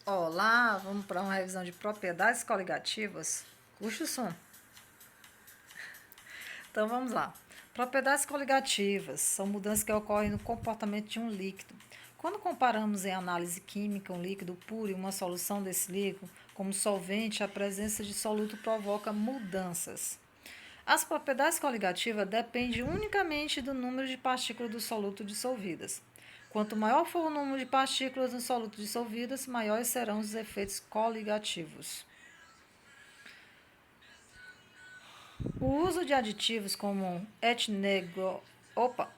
Olá, vamos para uma revisão de propriedades coligativas. Puxa o som. Então vamos lá. Propriedades coligativas são mudanças que ocorrem no comportamento de um líquido. Quando comparamos em análise química um líquido puro e uma solução desse líquido, como solvente, a presença de soluto provoca mudanças. As propriedades coligativas dependem unicamente do número de partículas do soluto dissolvidas. Quanto maior for o número de partículas no soluto dissolvidas, maiores serão os efeitos coligativos. O uso de aditivos como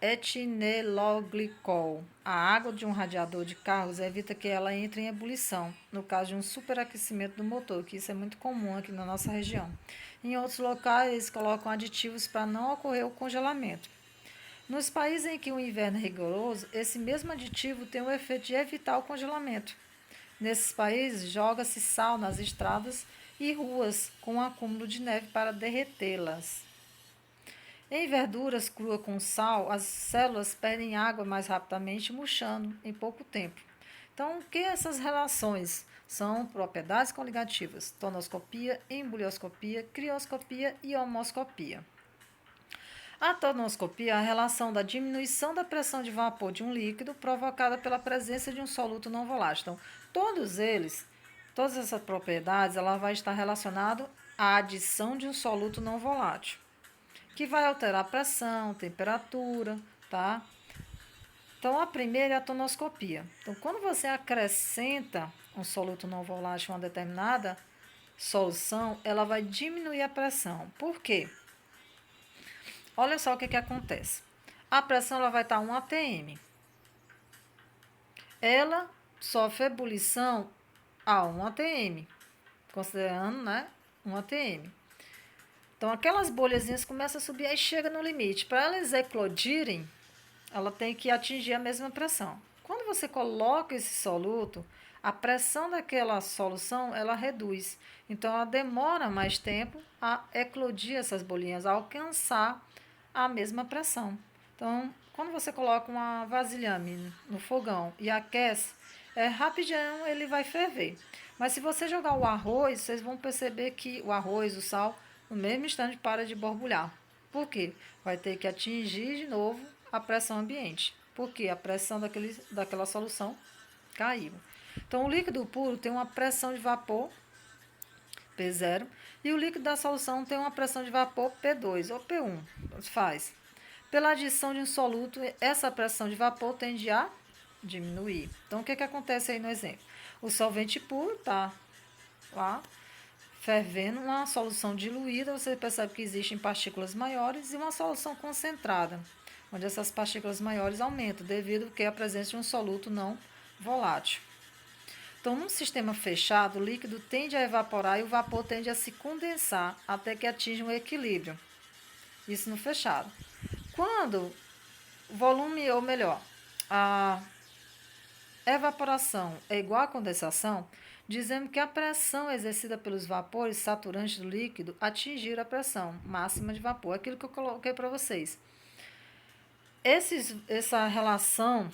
etilenglicol, a água de um radiador de carros evita que ela entre em ebulição, no caso de um superaquecimento do motor, que isso é muito comum aqui na nossa região. Em outros locais, eles colocam aditivos para não ocorrer o congelamento. Nos países em que o inverno é rigoroso, esse mesmo aditivo tem o efeito de evitar o congelamento. Nesses países, joga-se sal nas estradas e ruas com um acúmulo de neve para derretê-las. Em verduras cruas com sal, as células perdem água mais rapidamente, murchando em pouco tempo. Então, o que essas relações são? Propriedades coligativas: tonoscopia, embrioscopia, crioscopia e homoscopia. A tonoscopia é a relação da diminuição da pressão de vapor de um líquido provocada pela presença de um soluto não volátil. Então, todas essas propriedades, ela vai estar relacionada à adição de um soluto não volátil, que vai alterar a pressão, temperatura, tá? Então, a primeira é a tonoscopia. Então, quando você acrescenta um soluto não volátil a uma determinada solução, ela vai diminuir a pressão. Por quê? Olha só o que acontece. A pressão ela vai estar 1 atm. Ela sofre ebulição a 1 atm, considerando, né, 1 atm. Então, aquelas bolhazinhas começam a subir e chega no limite. Para elas eclodirem, ela tem que atingir a mesma pressão. Quando você coloca esse soluto, a pressão daquela solução, ela reduz. Então, ela demora mais tempo a eclodir essas bolinhas, a alcançar a mesma pressão. Então, quando você coloca uma vasilhame no fogão e aquece, rapidinho ele vai ferver. Mas se você jogar o arroz, vocês vão perceber que o arroz, o sal, no mesmo instante para de borbulhar. Por quê? Vai ter que atingir de novo a pressão ambiente. Porque a pressão daquela solução caiu. Então, o líquido puro tem uma pressão de vapor P0 e o líquido da solução tem uma pressão de vapor P2 ou P1. Faz. Pela adição de um soluto, essa pressão de vapor tende a diminuir. Então, o que acontece aí no exemplo? O solvente puro está lá fervendo, uma solução diluída, você percebe que existem partículas maiores e uma solução concentrada, onde essas partículas maiores aumentam devido à presença de um soluto não volátil. Então, num sistema fechado, o líquido tende a evaporar e o vapor tende a se condensar até que atinja um equilíbrio. Isso no fechado. Quando o volume, ou melhor, a evaporação é igual à condensação, dizemos que a pressão exercida pelos vapores saturantes do líquido atingir a pressão máxima de vapor. Aquilo que eu coloquei para vocês. Essa relação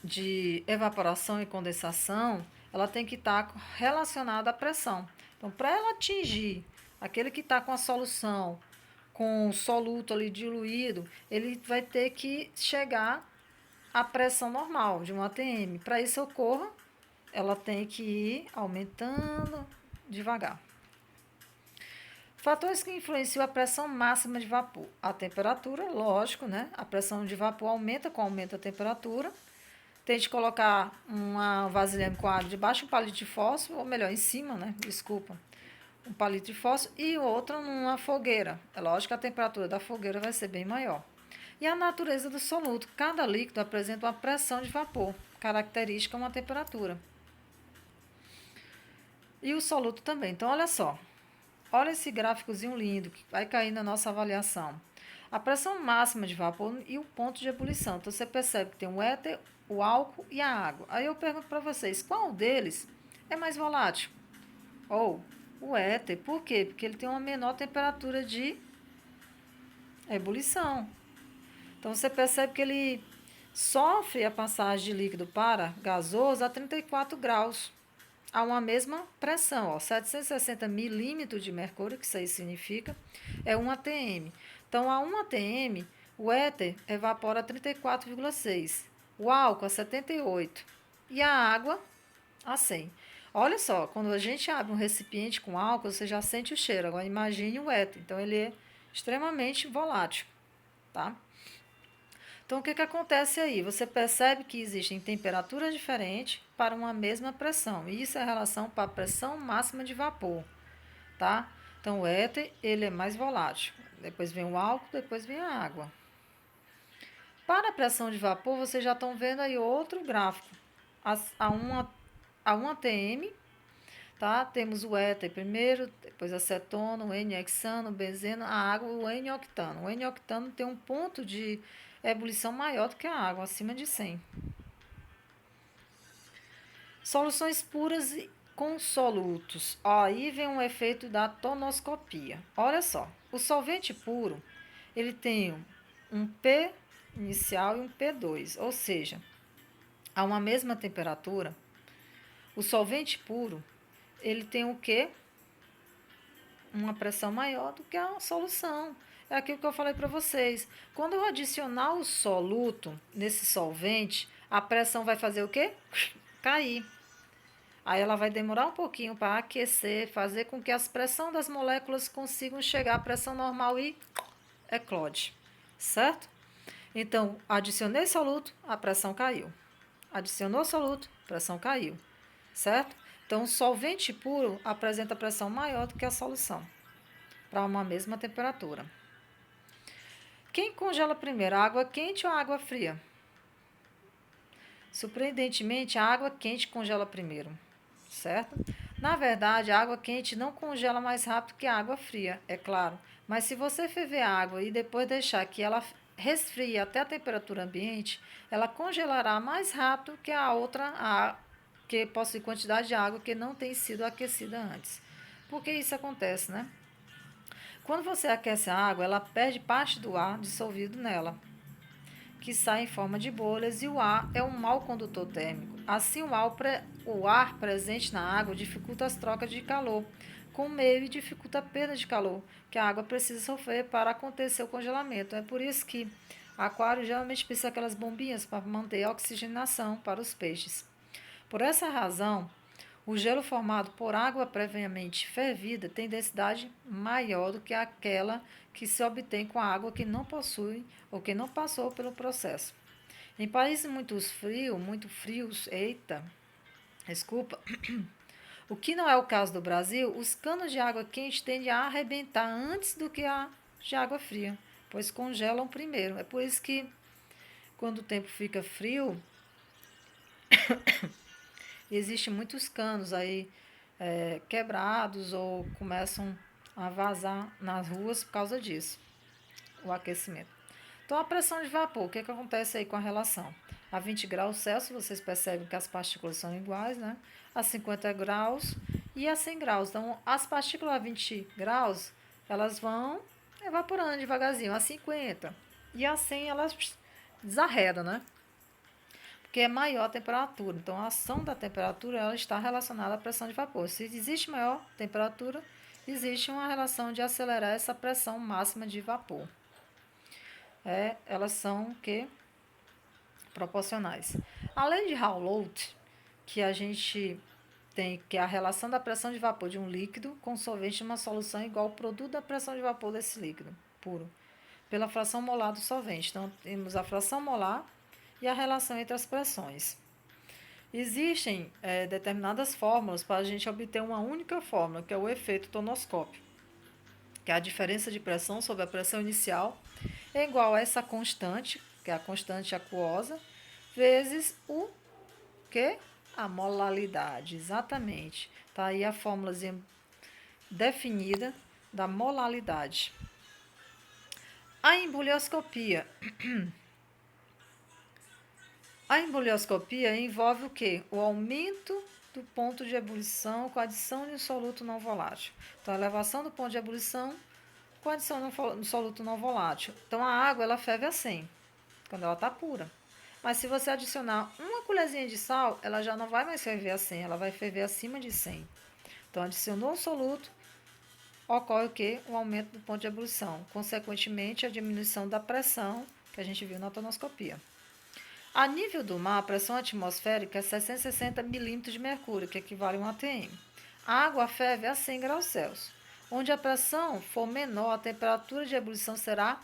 de evaporação e condensação, ela tem que estar relacionada à pressão. Então, para ela atingir aquele que está com a solução, com o soluto ali diluído, ele vai ter que chegar à pressão normal de 1 atm. Para isso ocorra, ela tem que ir aumentando devagar. Fatores que influenciam a pressão máxima de vapor. A temperatura, lógico, né? A pressão de vapor aumenta com o aumento da temperatura. Tente colocar uma vasilhame com água debaixo de um palito de fósforo, ou melhor, em cima, né? Desculpa. Um palito de fósforo e outra numa fogueira. É lógico que a temperatura da fogueira vai ser bem maior. E a natureza do soluto. Cada líquido apresenta uma pressão de vapor, característica uma temperatura. E o soluto também. Então, olha só. Olha esse gráficozinho lindo que vai cair na nossa avaliação. A pressão máxima de vapor e o ponto de ebulição. Então, você percebe que tem o éter, o álcool e a água. Aí eu pergunto para vocês, qual deles é mais volátil? Ou o éter. Por quê? Porque ele tem uma menor temperatura de ebulição. Então, você percebe que ele sofre a passagem de líquido para gasoso a 34 graus. a uma mesma pressão, ó, 760 milímetros de mercúrio, que isso aí significa, é 1 atm. Então, a 1 atm, o éter evapora a 34,6, o álcool a 78 e a água a 100. Olha só, quando a gente abre um recipiente com álcool, você já sente o cheiro. Agora, imagine o éter. Então, ele é extremamente volátil, tá? Então, o que, que acontece aí? Você percebe que existem temperaturas diferentes para uma mesma pressão. E isso é a relação para a pressão máxima de vapor, tá? Então, o éter, ele é mais volátil. Depois vem o álcool, depois vem a água. Para a pressão de vapor, vocês já estão vendo aí outro gráfico. A 1 atm, tá? Temos o éter primeiro, depois acetona, o N-hexano, o benzeno, a água, o N-octano. O N-octano tem um ponto de ebulição maior do que a água, acima de 100. Soluções puras com solutos. Aí vem um efeito da tonoscopia. Olha só, o solvente puro, ele tem um P inicial e um P2, ou seja, a uma mesma temperatura, o solvente puro, ele tem o quê? Uma pressão maior do que a solução. É aquilo que eu falei para vocês. Quando eu adicionar o soluto nesse solvente, a pressão vai fazer o quê? Cair. Aí ela vai demorar um pouquinho para aquecer, fazer com que as pressões das moléculas consigam chegar à pressão normal e eclode. Certo? Então, adicionei soluto, a pressão caiu. Adicionou soluto, a pressão caiu. Certo? Então, o solvente puro apresenta pressão maior do que a solução, para uma mesma temperatura. Quem congela primeiro, a água quente ou a água fria? Surpreendentemente, a água quente congela primeiro, certo? Na verdade, a água quente não congela mais rápido que a água fria, é claro. Mas se você ferver a água e depois deixar que ela resfrie até a temperatura ambiente, ela congelará mais rápido que a outra, que possui quantidade de água que não tem sido aquecida antes. Por que isso acontece, né? Quando você aquece a água, ela perde parte do ar dissolvido nela, que sai em forma de bolhas, e o ar é um mau condutor térmico. Assim, o ar presente na água dificulta as trocas de calor com o meio e dificulta a perda de calor que a água precisa sofrer para acontecer o congelamento. É por isso que aquário geralmente precisa aquelas bombinhas para manter a oxigenação para os peixes. Por essa razão, o gelo formado por água previamente fervida tem densidade maior do que aquela que se obtém com a água que não possui ou que não passou pelo processo. Em países muito frios, desculpa, o que não é o caso do Brasil, os canos de água quente tendem a arrebentar antes do que a de água fria, pois congelam primeiro. É por isso que quando o tempo fica frio, existem muitos canos aí quebrados ou começam a vazar nas ruas por causa disso, o aquecimento. Então, a pressão de vapor, o que, que acontece aí com a relação? A 20 graus Celsius, vocês percebem que as partículas são iguais, né? A 50 graus e a 100 graus. Então, as partículas a 20 graus, elas vão evaporando devagarzinho. A 50 e a 100, elas desarredam, né? Porque é maior a temperatura. Então, a ação da temperatura ela está relacionada à pressão de vapor. Se existe maior temperatura, existe uma relação de acelerar essa pressão máxima de vapor. Elas são que proporcionais. Além de Raoult, que a gente tem que é a relação da pressão de vapor de um líquido com solvente de uma solução igual ao produto da pressão de vapor desse líquido puro, pela fração molar do solvente. Então, temos a fração molar e a relação entre as pressões. Existem determinadas fórmulas para a gente obter uma única fórmula, que é o efeito tonoscópio, que é a diferença de pressão sobre a pressão inicial é igual a essa constante, que é a constante aquosa, vezes o que? A molalidade, exatamente. Está aí a fórmula definida da molalidade. A embolioscopia. A embolioscopia envolve o quê? O aumento do ponto de ebulição com a adição de um soluto não volátil. Então, a elevação do ponto de ebulição com a adição de um soluto não volátil. Então, a água ela ferve a 100, quando ela está pura. Mas se você adicionar uma uma colherzinha de sal, ela já não vai mais ferver a 100, ela vai ferver acima de 100. Então, adicionou o soluto, ocorre o quê? O aumento do ponto de ebulição. Consequentemente, a diminuição da pressão que a gente viu na tonoscopia. A nível do mar, a pressão atmosférica é 660 milímetros de mercúrio, que equivale a 1 atm. A água ferve a 100 graus Celsius. Onde a pressão for menor, a temperatura de ebulição será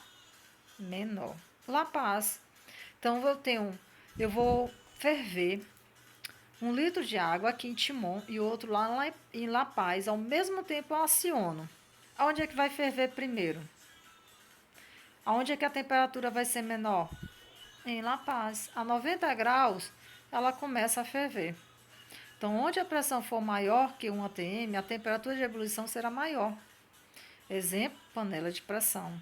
menor. La Paz. Então, eu vou ferver 1 litro de água aqui em Timon e outro lá em La Paz. Ao mesmo tempo, eu aciono. Aonde é que vai ferver primeiro? Aonde é que a temperatura vai ser menor? Em La Paz. A 90 graus, ela começa a ferver. Então, onde a pressão for maior que 1 atm, a temperatura de ebulição será maior. Exemplo, panela de pressão.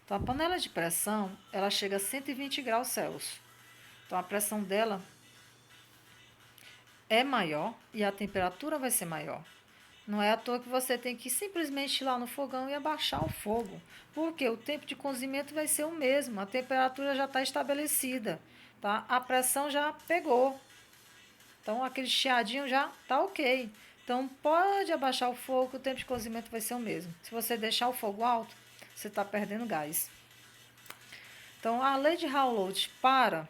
Então, a panela de pressão, ela chega a 120 graus Celsius. Então, a pressão dela é maior e a temperatura vai ser maior. Não é à toa que você tem que simplesmente ir lá no fogão e abaixar o fogo, porque o tempo de cozimento vai ser o mesmo, a temperatura já está estabelecida, tá? A pressão já pegou, então aquele chiadinho já está ok. Então pode abaixar o fogo, o tempo de cozimento vai ser o mesmo. Se você deixar o fogo alto, você está perdendo gás. Então a lei de Raoult para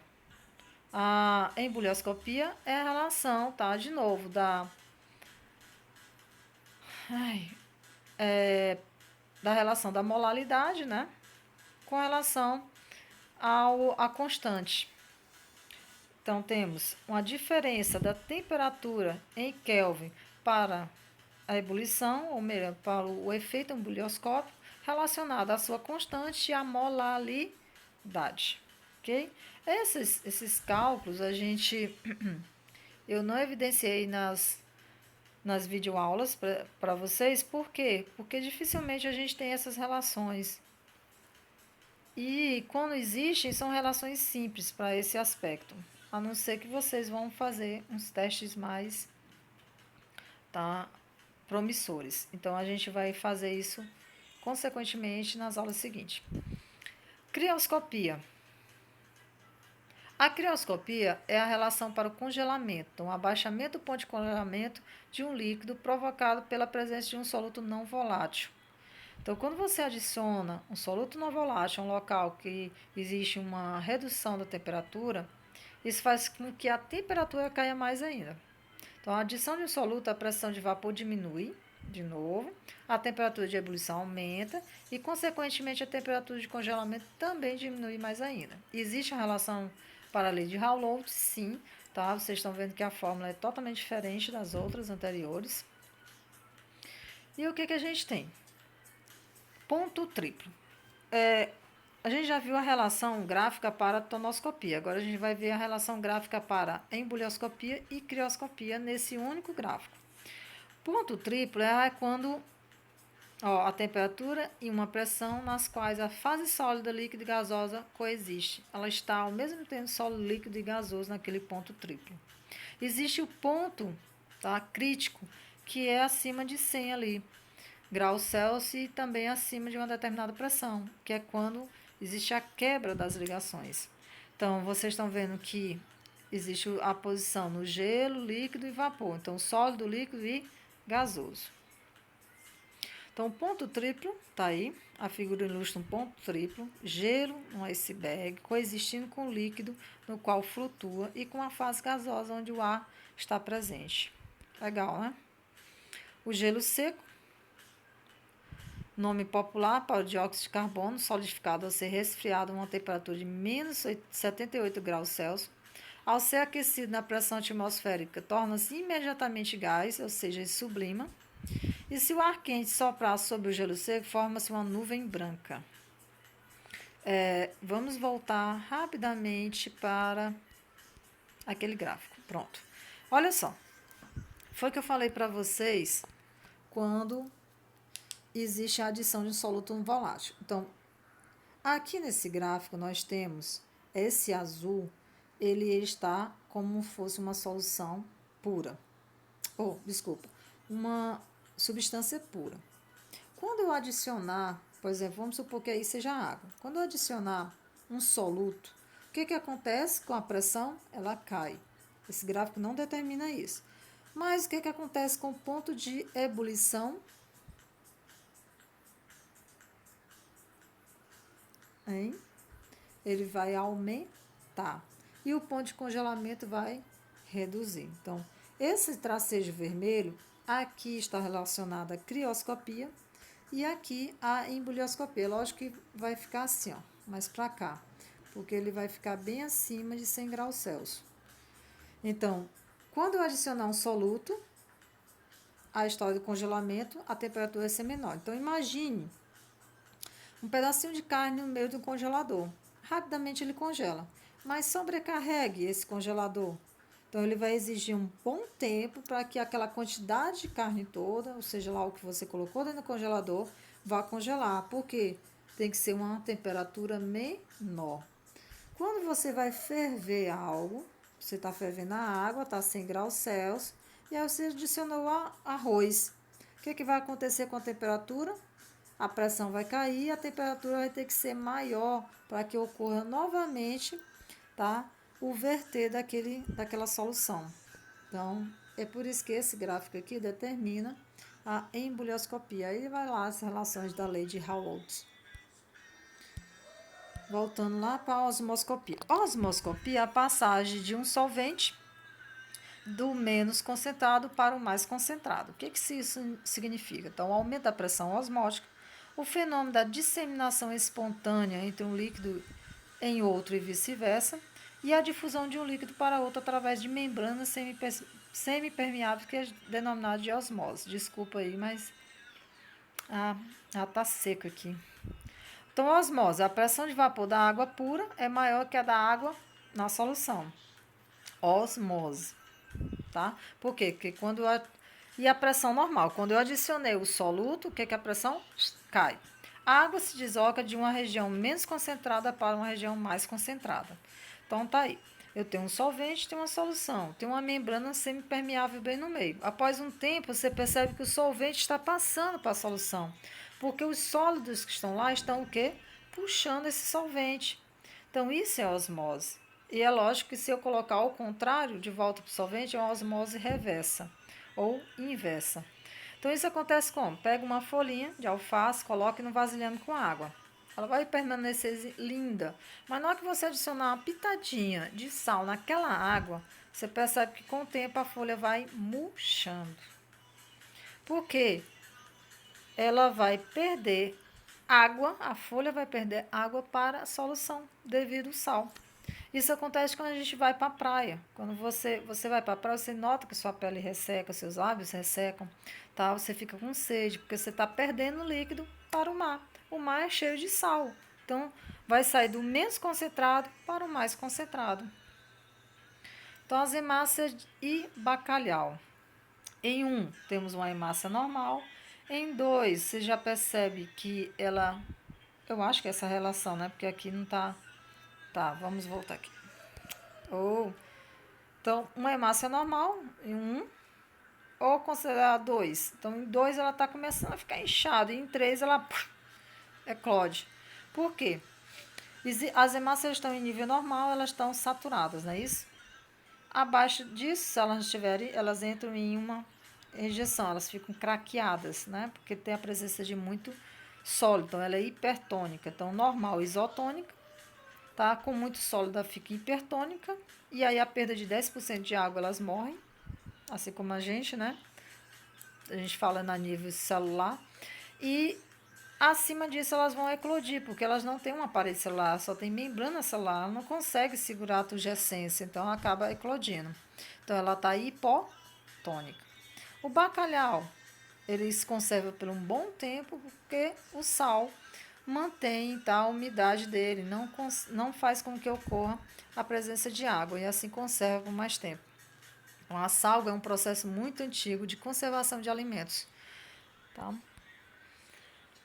a embolioscopia é a relação, tá? De novo, da relação da molalidade, né? Com relação à constante. Então, temos uma diferença da temperatura em Kelvin para a ebulição, ou melhor, para o efeito embolioscópico, relacionado à sua constante e à molalidade. Ok? Esses cálculos eu não evidenciei nas videoaulas para vocês. Por quê? Porque dificilmente a gente tem essas relações. E quando existem, são relações simples para esse aspecto. A não ser que vocês vão fazer uns testes mais, tá, promissores. Então, a gente vai fazer isso, consequentemente, nas aulas seguintes. Crioscopia. A crioscopia é a relação para o congelamento, então, o abaixamento do ponto de congelamento de um líquido provocado pela presença de um soluto não volátil. Então, quando você adiciona um soluto não volátil a um local que existe uma redução da temperatura, isso faz com que a temperatura caia mais ainda. Então, a adição de um soluto, a pressão de vapor diminui, de novo, a temperatura de ebulição aumenta e, consequentemente, a temperatura de congelamento também diminui mais ainda. Existe a relação para a lei de Raoult? Sim, tá? Vocês estão vendo que a fórmula é totalmente diferente das outras anteriores. E o que a gente tem? Ponto triplo. A gente já viu a relação gráfica para a tonoscopia. Agora a gente vai ver a relação gráfica para embolioscopia e crioscopia nesse único gráfico. Ponto triplo é quando a temperatura e uma pressão nas quais a fase sólida, líquida e gasosa coexiste. Ela está ao mesmo tempo sólido, líquido e gasoso naquele ponto triplo. Existe o ponto, tá, crítico, que é acima de 100 ali, graus Celsius, e também acima de uma determinada pressão, que é quando existe a quebra das ligações. Então, vocês estão vendo que existe a posição no gelo, líquido e vapor. Então, sólido, líquido e gasoso. Então, o ponto triplo está aí. A figura ilustra um ponto triplo, gelo, um iceberg, coexistindo com o líquido no qual flutua e com a fase gasosa onde o ar está presente. Legal, né? O gelo seco, nome popular para o dióxido de carbono solidificado ao ser resfriado a uma temperatura de menos 78 graus Celsius. Ao ser aquecido na pressão atmosférica, torna-se imediatamente gás, ou seja, sublima. E se o ar quente soprar sobre o gelo seco, forma-se uma nuvem branca. Vamos voltar rapidamente para aquele gráfico. Pronto. Olha só. Foi o que eu falei para vocês quando existe a adição de um soluto volátil. Então, aqui nesse gráfico nós temos esse azul, ele está como se fosse uma solução pura. Uma substância pura. Quando eu adicionar, por exemplo, vamos supor que aí seja água. Quando eu adicionar um soluto, o que acontece com a pressão? Ela cai. Esse gráfico não determina isso. Mas o que acontece com o ponto de ebulição? Hein? Ele vai aumentar. E o ponto de congelamento vai reduzir. Então, esse tracejo vermelho, aqui está relacionado à crioscopia e aqui a embrioscopia. Lógico que vai ficar assim, ó, mais para cá, porque ele vai ficar bem acima de 100 graus Celsius. Então, quando eu adicionar um soluto, a história do congelamento, a temperatura vai ser menor. Então, imagine um pedacinho de carne no meio do congelador. Rapidamente ele congela, mas sobrecarregue esse congelador. Então, ele vai exigir um bom tempo para que aquela quantidade de carne toda, ou seja lá o que você colocou dentro do congelador, vá congelar. Porque tem que ser uma temperatura menor. Quando você vai ferver algo, você está fervendo a água, está a 100 graus Celsius, e aí você adicionou arroz. O que vai acontecer com a temperatura? A pressão vai cair, a temperatura vai ter que ser maior para que ocorra novamente, tá, o verter daquela solução. Então, é por isso que esse gráfico aqui determina a embrioscopia. Aí vai lá as relações da lei de Raoult. Voltando lá para a osmoscopia. A osmoscopia é a passagem de um solvente do menos concentrado para o mais concentrado. O que isso significa? Então, o aumento da pressão osmótica, o fenômeno da disseminação espontânea entre um líquido em outro e vice-versa, e a difusão de um líquido para outro através de membranas semipermeáveis, que é denominado de osmose. Desculpa aí, mas tá seco aqui. Então, a osmose, a pressão de vapor da água pura é maior que a da água na solução. Osmose, tá? Por quê? Porque e a pressão normal, quando eu adicionei o soluto, o que a pressão cai? A água se desloca de uma região menos concentrada para uma região mais concentrada. Então, tá aí. Eu tenho um solvente, tenho uma solução, tenho uma membrana semipermeável bem no meio. Após um tempo, você percebe que o solvente está passando para a solução, porque os sólidos que estão lá estão o quê? Puxando esse solvente. Então, isso é osmose. E é lógico que se eu colocar ao contrário, de volta para o solvente, é uma osmose reversa ou inversa. Então, isso acontece como? Pega uma folhinha de alface, coloque no vasilhame com água. Ela vai permanecer linda. Mas na hora que você adicionar uma pitadinha de sal naquela água, você percebe que com o tempo a folha vai murchando. Por quê? Ela vai perder água, a folha vai perder água para a solução devido ao sal. Isso acontece quando a gente vai para a praia. Quando você vai para a praia, você nota que sua pele resseca, seus lábios ressecam, tá? Você fica com sede, porque você está perdendo líquido para o mar. O mar é cheio de sal. Então, vai sair do menos concentrado para o mais concentrado. Então, as hemácias e bacalhau. Em 1, temos uma hemácia normal. Em 2, você já percebe que ela... Eu acho que é essa relação, né? Porque aqui não tá... Tá, vamos voltar aqui. Então, uma hemácia normal em 1, ou considerar 2. Então, em 2 ela está começando a ficar inchada, e em 3 ela eclode. Por quê? As hemácias estão em nível normal, elas estão saturadas, não é isso? Abaixo disso, se elas estiverem, elas entram em uma rejeição, elas ficam craqueadas, né? Porque tem a presença de muito sólido, então ela é hipertônica. Então, normal, isotônica, tá? Com muito sólido, ela fica hipertônica, e aí a perda de 10% de água, elas morrem, assim como a gente, né? A gente fala na nível celular. E acima disso elas vão eclodir, porque elas não têm uma parede celular, só tem membrana celular, ela não consegue segurar a turgescência, então acaba eclodindo. Então ela está hipotônica. O bacalhau, ele se conserva por um bom tempo, porque o sal mantém, tá, a umidade dele, não faz com que ocorra a presença de água, e assim conserva por mais tempo. Então, a salga é um processo muito antigo de conservação de alimentos. Tá?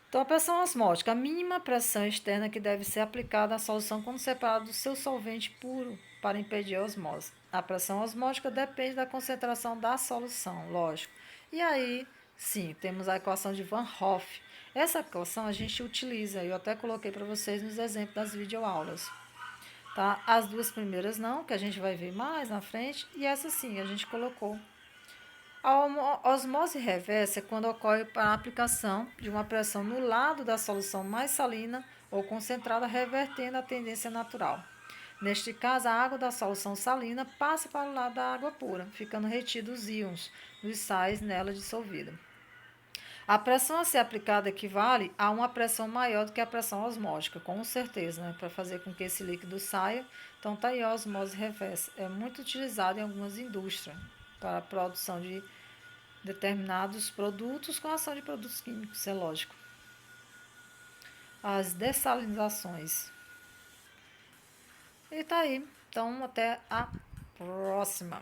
Então, a pressão osmótica, a mínima pressão externa que deve ser aplicada à solução quando separada do seu solvente puro para impedir a osmose. A pressão osmótica depende da concentração da solução, lógico. E aí, sim, temos a equação de Van Hoff. Essa equação a gente utiliza, eu até coloquei para vocês nos exemplos das videoaulas. tá? As duas primeiras não, que a gente vai ver mais na frente, e essa sim, a gente colocou. A osmose reversa é quando ocorre para a aplicação de uma pressão no lado da solução mais salina ou concentrada, revertendo a tendência natural. Neste caso, a água da solução salina passa para o lado da água pura, ficando retidos os íons dos sais nela dissolvida. A pressão a ser aplicada equivale a uma pressão maior do que a pressão osmótica, com certeza, né? Para fazer com que esse líquido saia. Então, tá aí a osmose reversa. É muito utilizada em algumas indústrias para a produção de determinados produtos com ação de produtos químicos, é lógico. As dessalinizações. E tá aí. Então, até a próxima.